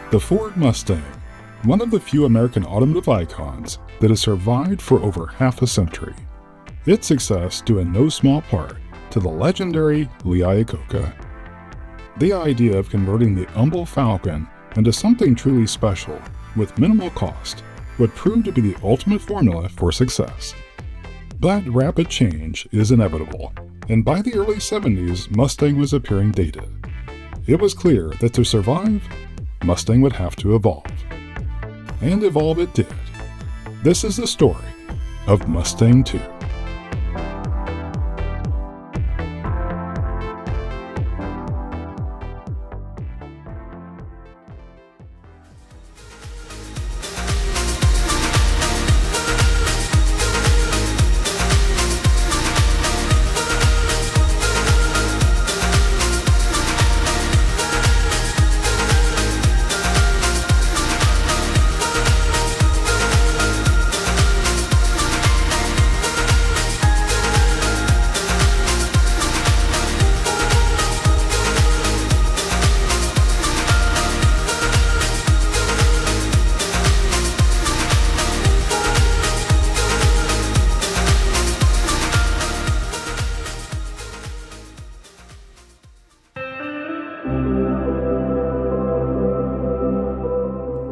The Ford Mustang, one of the few American automotive icons that has survived for over half a century. Its success due in no small part to the legendary Lee Iacocca. The idea of converting the humble Falcon into something truly special with minimal cost would prove to be the ultimate formula for success. But rapid change is inevitable, and by the early 70s, Mustang was appearing dated. It was clear that to survive, Mustang would have to evolve. And evolve it did. This is the story of Mustang II.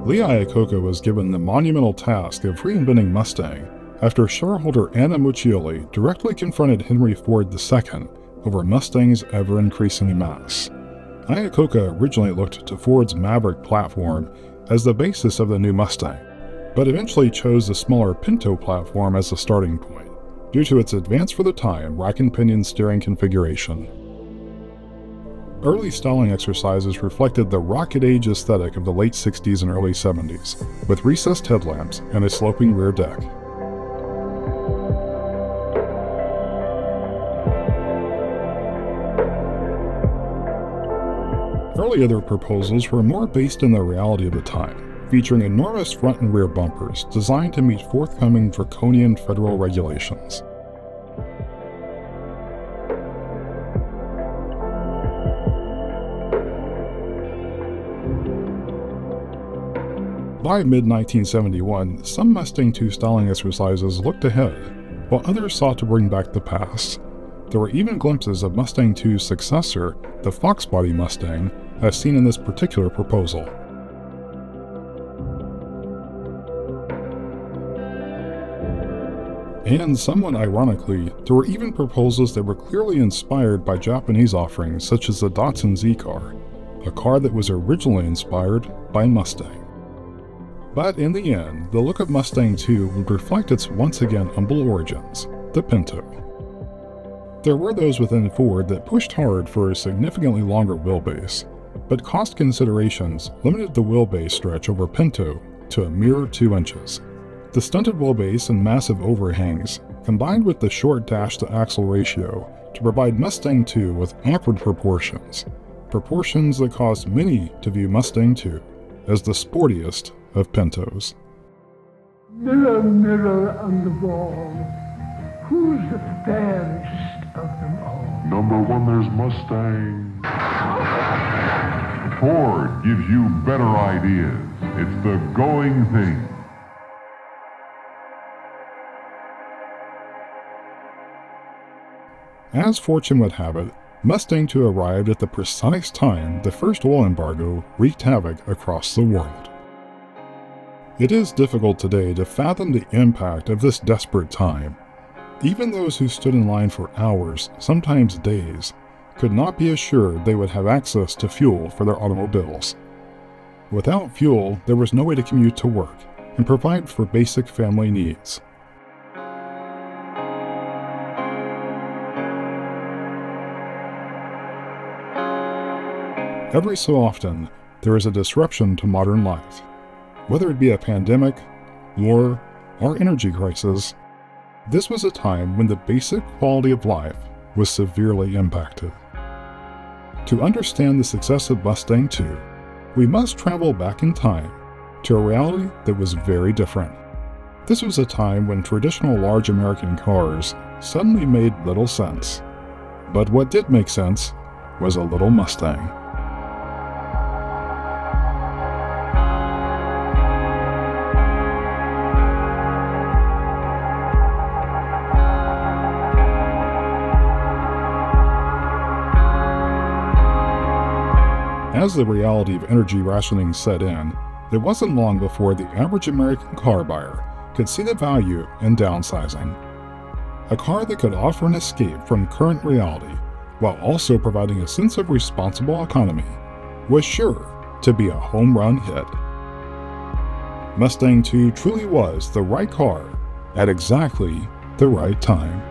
Lee Iacocca was given the monumental task of reinventing Mustang after shareholder Anna Muccioli directly confronted Henry Ford II over Mustang's ever-increasing mass. Iacocca originally looked to Ford's Maverick platform as the basis of the new Mustang, but eventually chose the smaller Pinto platform as the starting point, due to its advanced for the time rack and pinion steering configuration. Early styling exercises reflected the rocket age aesthetic of the late 60s and early 70s, with recessed headlamps and a sloping rear deck. Early other proposals were more based in the reality of the time, featuring enormous front and rear bumpers designed to meet forthcoming draconian federal regulations. By mid-1971, some Mustang II styling exercises looked ahead, while others sought to bring back the past. There were even glimpses of Mustang II's successor, the Fox body Mustang, as seen in this particular proposal. And somewhat ironically, there were even proposals that were clearly inspired by Japanese offerings such as the Datsun Z car, a car that was originally inspired by Mustang. But in the end, the look of Mustang II would reflect its once again humble origins, the Pinto. There were those within Ford that pushed hard for a significantly longer wheelbase, but cost considerations limited the wheelbase stretch over Pinto to a mere 2 inches. The stunted wheelbase and massive overhangs combined with the short dash-to-axle ratio to provide Mustang II with awkward proportions, proportions that caused many to view Mustang II as the sportiest of Pintos. Mirror, mirror on the wall, who's the fairest of them all? Number 1, there's Mustang. Ford gives you better ideas. It's the going thing. As fortune would have it, Mustang II arrived at the precise time the first oil embargo wreaked havoc across the world. It is difficult today to fathom the impact of this desperate time. Even those who stood in line for hours, sometimes days, could not be assured they would have access to fuel for their automobiles. Without fuel, there was no way to commute to work and provide for basic family needs. Every so often, there is a disruption to modern life. Whether it be a pandemic, war, or energy crisis, this was a time when the basic quality of life was severely impacted. To understand the success of Mustang II, we must travel back in time to a reality that was very different. This was a time when traditional large American cars suddenly made little sense. But what did make sense was a little Mustang. As the reality of energy rationing set in, it wasn't long before the average American car buyer could see the value in downsizing. A car that could offer an escape from current reality while also providing a sense of responsible economy was sure to be a home run hit. Mustang II truly was the right car at exactly the right time.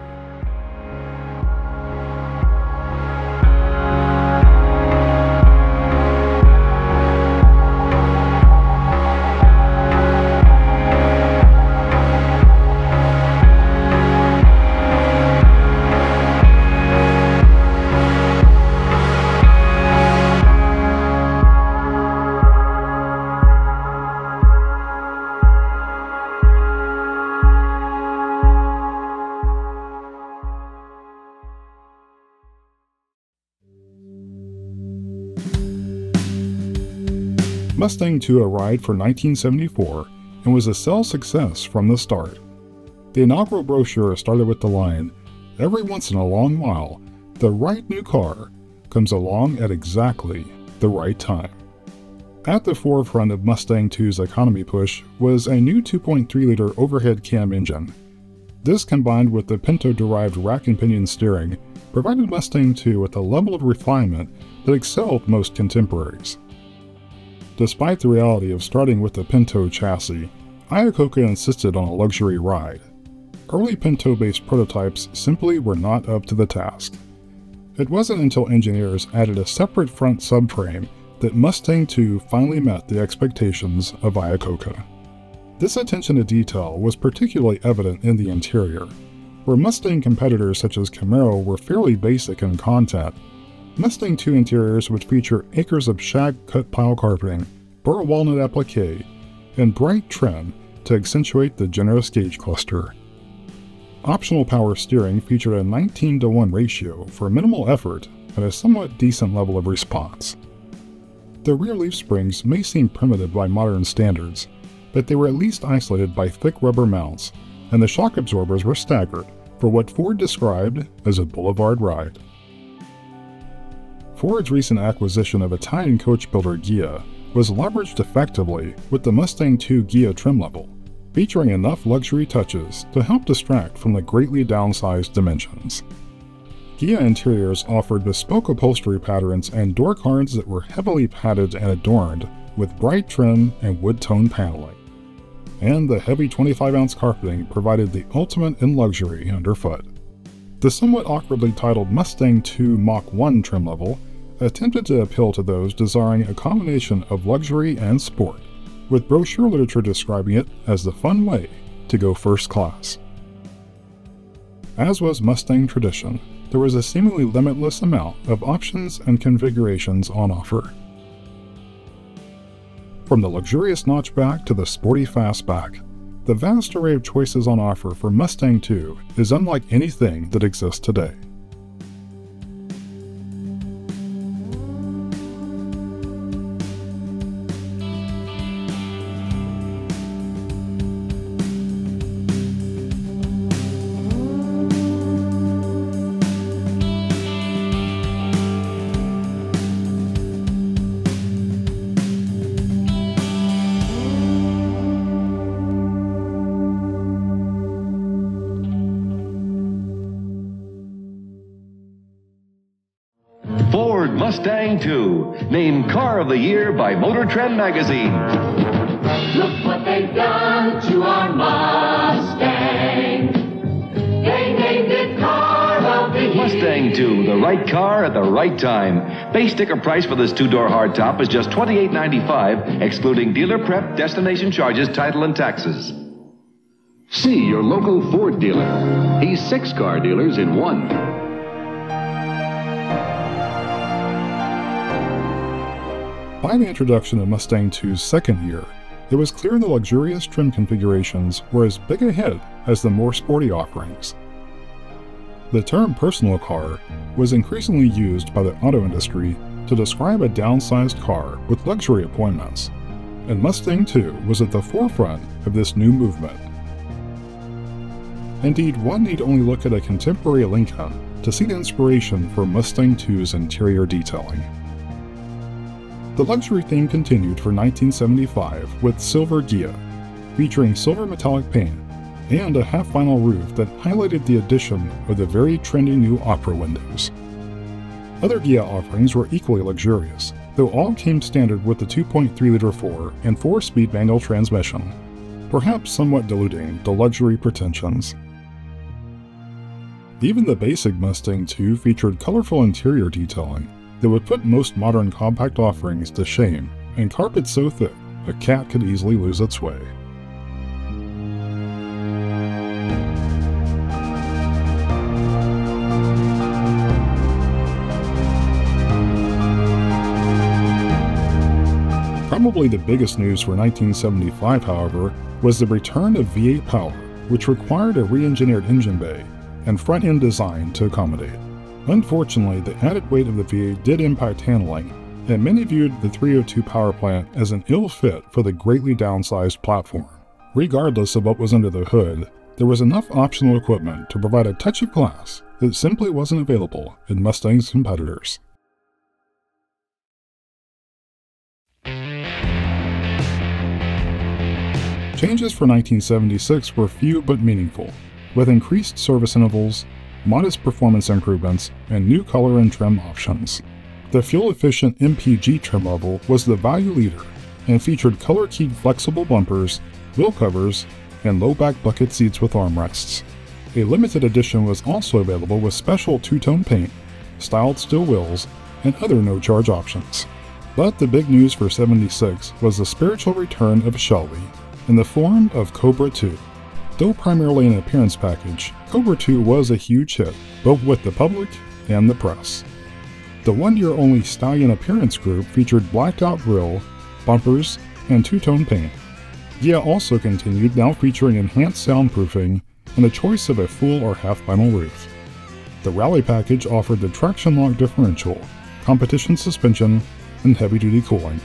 Mustang II arrived for 1974 and was a sales success from the start. The inaugural brochure started with the line, "Every once in a long while, the right new car comes along at exactly the right time." At the forefront of Mustang II's economy push was a new 2.3-liter overhead cam engine. This, combined with the Pinto-derived rack and pinion steering, provided Mustang II with a level of refinement that excelled most contemporaries. Despite the reality of starting with the Pinto chassis, Iacocca insisted on a luxury ride. Early Pinto-based prototypes simply were not up to the task. It wasn't until engineers added a separate front subframe that Mustang II finally met the expectations of Iacocca. This attention to detail was particularly evident in the interior. Where Mustang competitors such as Camaro were fairly basic in content, Mustang II interiors would feature acres of shag-cut pile carpeting, burr walnut applique, and bright trim to accentuate the generous gauge cluster. Optional power steering featured a 19:1 ratio for minimal effort and a somewhat decent level of response. The rear leaf springs may seem primitive by modern standards, but they were at least isolated by thick rubber mounts, and the shock absorbers were staggered for what Ford described as a boulevard ride. Ford's recent acquisition of Italian coach builder Ghia was leveraged effectively with the Mustang II Ghia trim level, featuring enough luxury touches to help distract from the greatly downsized dimensions. Ghia interiors offered bespoke upholstery patterns and door cards that were heavily padded and adorned with bright trim and wood-tone paneling. And the heavy 25-ounce carpeting provided the ultimate in luxury underfoot. The somewhat awkwardly titled Mustang II Mach 1 trim level attempted to appeal to those desiring a combination of luxury and sport, with brochure literature describing it as the fun way to go first class. As was Mustang tradition, there was a seemingly limitless amount of options and configurations on offer. From the luxurious notchback to the sporty fastback, the vast array of choices on offer for Mustang II is unlike anything that exists today. Ford Mustang II, named Car of the Year by Motor Trend magazine. Look what they've done to our Mustang. They named it Car of the Year. Mustang II, the right car at the right time. Base sticker price for this two-door hardtop is just $28.95, excluding dealer prep, destination charges, title, and taxes. See your local Ford dealer. He's 6 car dealers in one. By the introduction of Mustang II's second year, it was clear the luxurious trim configurations were as big a hit as the more sporty offerings. The term personal car was increasingly used by the auto industry to describe a downsized car with luxury appointments, and Mustang II was at the forefront of this new movement. Indeed, one need only look at a contemporary Lincoln to see the inspiration for Mustang II's interior detailing. The luxury theme continued for 1975 with Silver Ghia, featuring silver metallic paint and a half-vinyl roof that highlighted the addition of the very trendy new opera windows. Other Ghia offerings were equally luxurious, though all came standard with the 2.3-liter 4 and 4-speed manual transmission, perhaps somewhat diluting the luxury pretensions. Even the basic Mustang II featured colorful interior detailing that would put most modern compact offerings to shame, and carpet so thick a cat could easily lose its way. Probably the biggest news for 1975, however, was the return of V8 power, which required a re-engineered engine bay and front-end design to accommodate. Unfortunately, the added weight of the V8 did impact handling, and many viewed the 302 power plant as an ill fit for the greatly downsized platform. Regardless of what was under the hood, there was enough optional equipment to provide a touch of class that simply wasn't available in Mustang's competitors. Changes for 1976 were few but meaningful, with increased service intervals, modest performance improvements, and new color and trim options. The fuel-efficient MPG trim level was the value leader and featured color-keyed flexible bumpers, wheel covers, and low-back bucket seats with armrests. A limited edition was also available with special two-tone paint, styled steel wheels, and other no-charge options. But the big news for 76 was the spiritual return of Shelby in the form of Cobra II. Though primarily an appearance package, Cobra II was a huge hit, both with the public and the press. The one-year-only Stallion appearance group featured blacked-out grille, bumpers, and two-tone paint. Ghia also continued, now featuring enhanced soundproofing and a choice of a full or half-vinyl roof. The Rally package offered the traction lock differential, competition suspension, and heavy-duty cooling.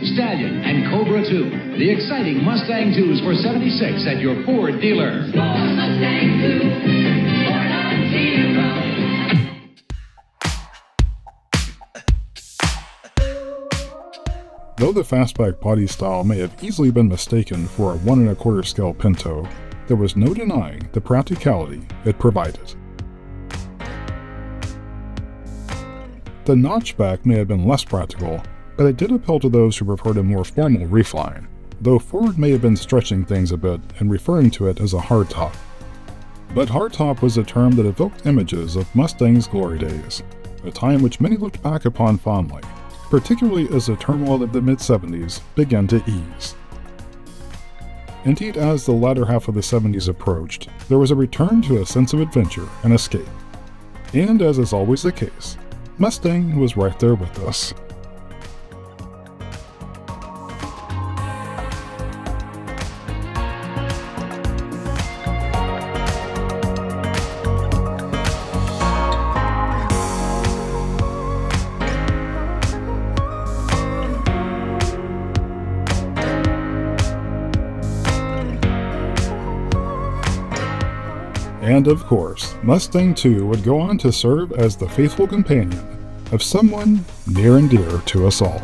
Stallion, and Cobra II. The exciting Mustang IIs for 76 at your Ford dealer. Mustang II, Ford on Zero. Though the fastback body style may have easily been mistaken for a 1 1/4 scale Pinto, there was no denying the practicality it provided. The notchback may have been less practical, but it did appeal to those who preferred a more formal reefline, though Ford may have been stretching things a bit and referring to it as a hardtop. But hardtop was a term that evoked images of Mustang's glory days, a time which many looked back upon fondly, particularly as the turmoil of the mid-70s began to ease. Indeed, as the latter half of the 70s approached, there was a return to a sense of adventure and escape. And as is always the case, Mustang was right there with us. And of course, Mustang II would go on to serve as the faithful companion of someone near and dear to us all.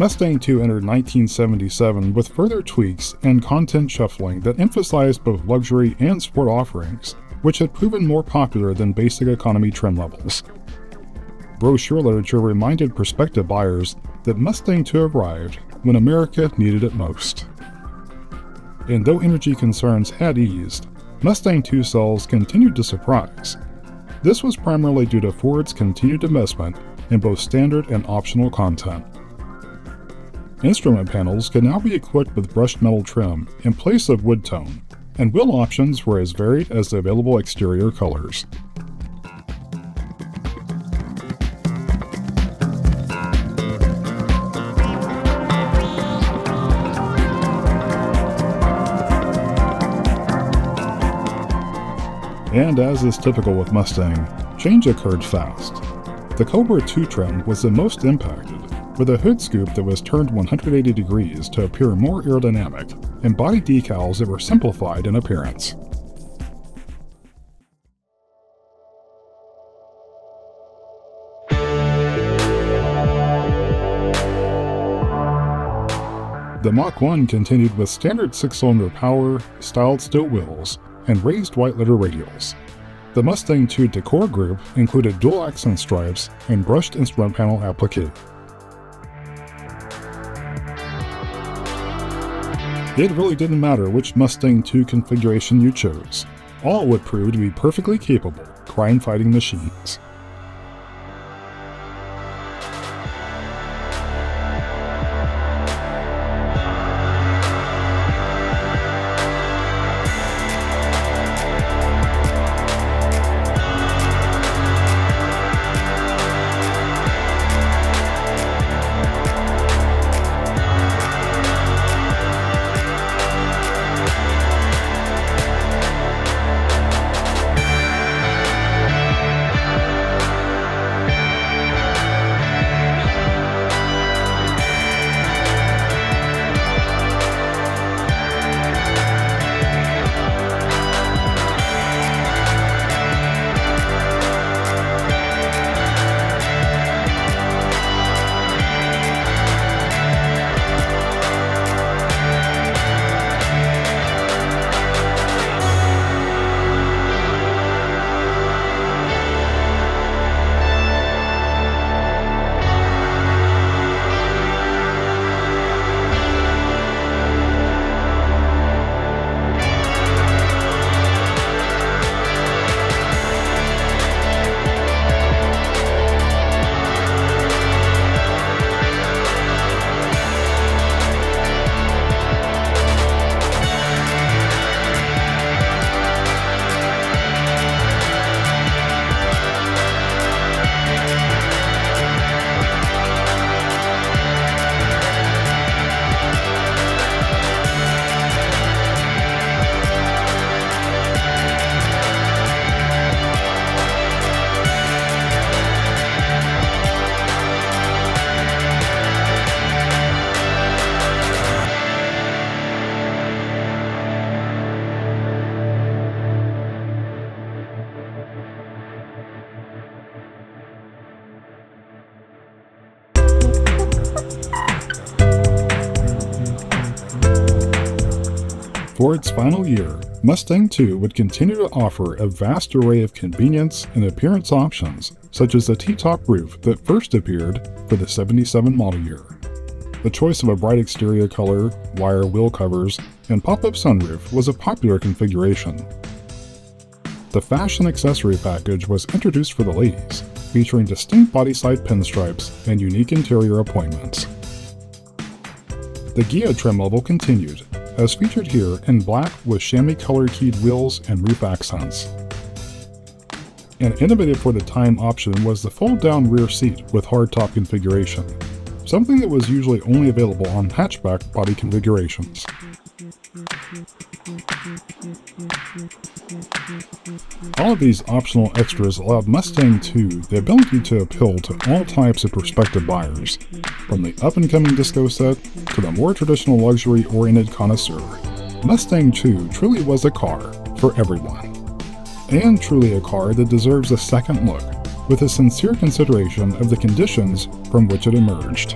Mustang II entered 1977 with further tweaks and content shuffling that emphasized both luxury and sport offerings, which had proven more popular than basic economy trim levels. Brochure literature reminded prospective buyers that Mustang II arrived when America needed it most. And though energy concerns had eased, Mustang II sales continued to surprise. This was primarily due to Ford's continued investment in both standard and optional content. Instrument panels could now be equipped with brushed metal trim in place of wood tone, and wheel options were as varied as the available exterior colors. And as is typical with Mustang, change occurred fast. The Cobra II trim was the most impacted, with a hood scoop that was turned 180 degrees to appear more aerodynamic, and body decals that were simplified in appearance. The Mach 1 continued with standard 6-cylinder power, styled steel wheels, and raised white letter radials. The Mustang II decor group included dual accent stripes and brushed instrument panel applique. It really didn't matter which Mustang II configuration you chose. All would prove to be perfectly capable crime-fighting machines. For its final year, Mustang II would continue to offer a vast array of convenience and appearance options, such as the T-top roof that first appeared for the '77 model year. The choice of a bright exterior color, wire wheel covers, and pop-up sunroof was a popular configuration. The fashion accessory package was introduced for the ladies, featuring distinct body side pinstripes and unique interior appointments. The Ghia trim level continued, as featured here in black with chamois color keyed wheels and roof accents. An innovative for the time option was the fold-down rear seat with hardtop configuration, something that was usually only available on hatchback body configurations. All of these optional extras allowed Mustang II the ability to appeal to all types of prospective buyers, from the up-and-coming disco set to the more traditional luxury-oriented connoisseur. Mustang II truly was a car for everyone. And truly a car that deserves a second look, with a sincere consideration of the conditions from which it emerged.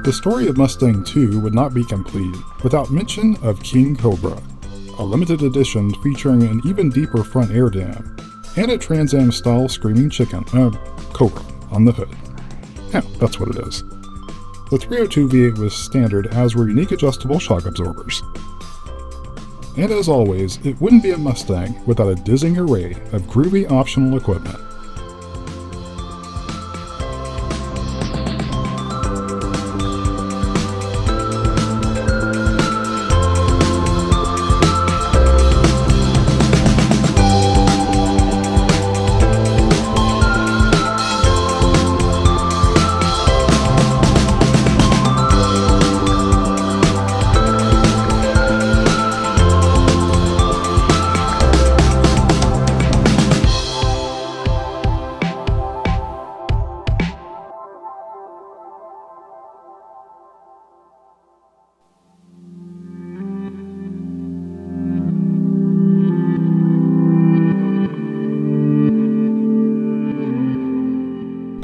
The story of Mustang II would not be complete without mention of King Cobra, a limited edition featuring an even deeper front air dam, and a Trans Am-style screaming chicken, Cobra, on the hood. Yeah, that's what it is. The 302 V8 was standard, as were unique adjustable shock absorbers. And as always, it wouldn't be a Mustang without a dizzying array of groovy optional equipment.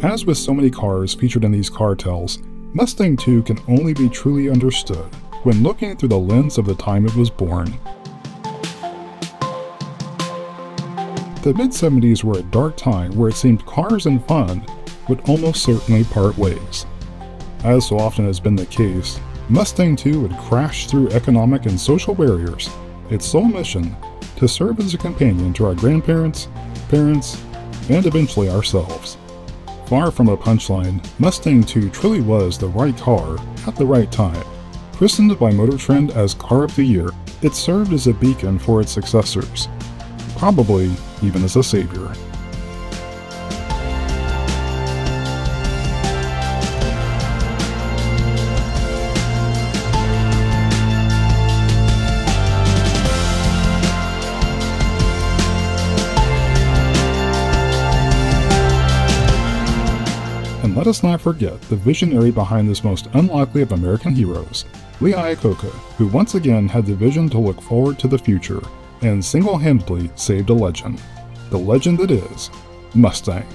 As with so many cars featured in these car tales, Mustang II can only be truly understood when looking through the lens of the time it was born. The mid-70s were a dark time where it seemed cars and fun would almost certainly part ways. As so often has been the case, Mustang II would crash through economic and social barriers, its sole mission to serve as a companion to our grandparents, parents, and eventually ourselves. Far from a punchline, Mustang II truly was the right car at the right time. Christened by Motor Trend as Car of the Year, it served as a beacon for its successors, probably even as a savior. And let us not forget the visionary behind this most unlikely of American heroes, Lee Iacocca, who once again had the vision to look forward to the future and single-handedly saved a legend. The legend that is Mustang.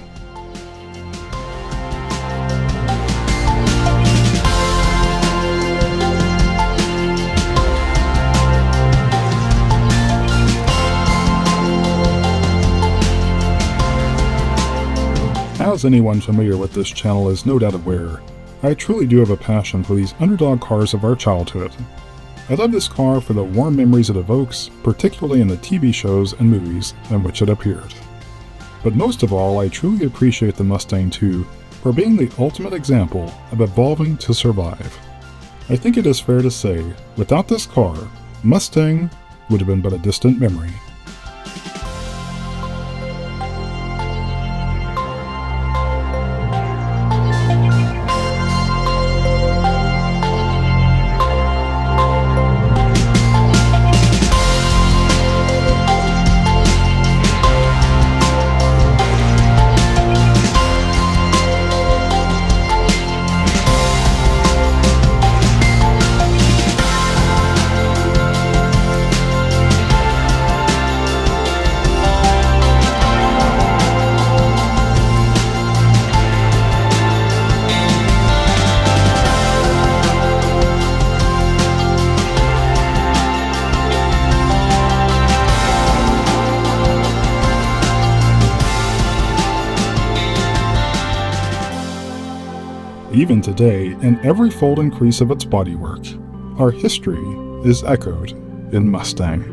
As anyone familiar with this channel is no doubt aware, I truly do have a passion for these underdog cars of our childhood. I love this car for the warm memories it evokes, particularly in the TV shows and movies in which it appeared. But most of all, I truly appreciate the Mustang II for being the ultimate example of evolving to survive. I think it is fair to say, without this car, Mustang would have been but a distant memory. Even today, in every fold and crease of its bodywork, our history is echoed in Mustang.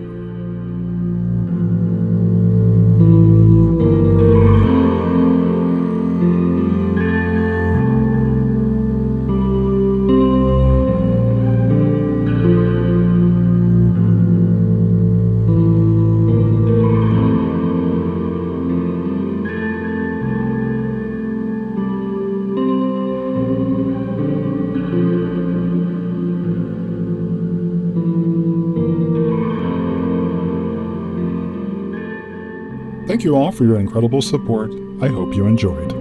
Thank you all for your incredible support. I hope you enjoyed.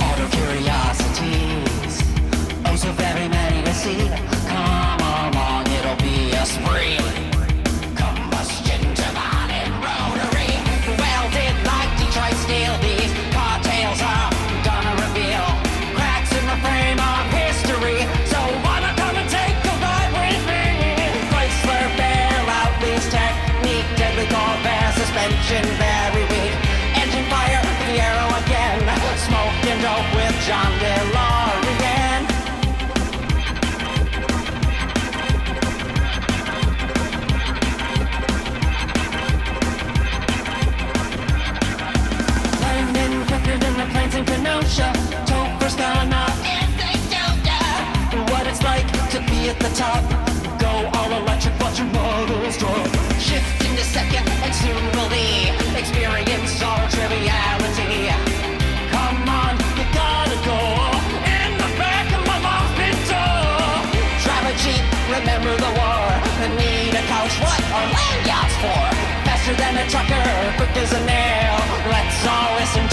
Out of curiosity, John DeLorean. Landing quicker than the planes in Kenosha. Topher's gonna what it's like to be at the top. Go all electric, watch your models drop. Shift into second, and soon we'll be experience all triviality. Come on, you gotta go in the back of my mom's Pinto. Drive a Jeep, remember the war. Need a couch, what are land yachts for? Faster than a trucker, quick as a nail. Let's all listen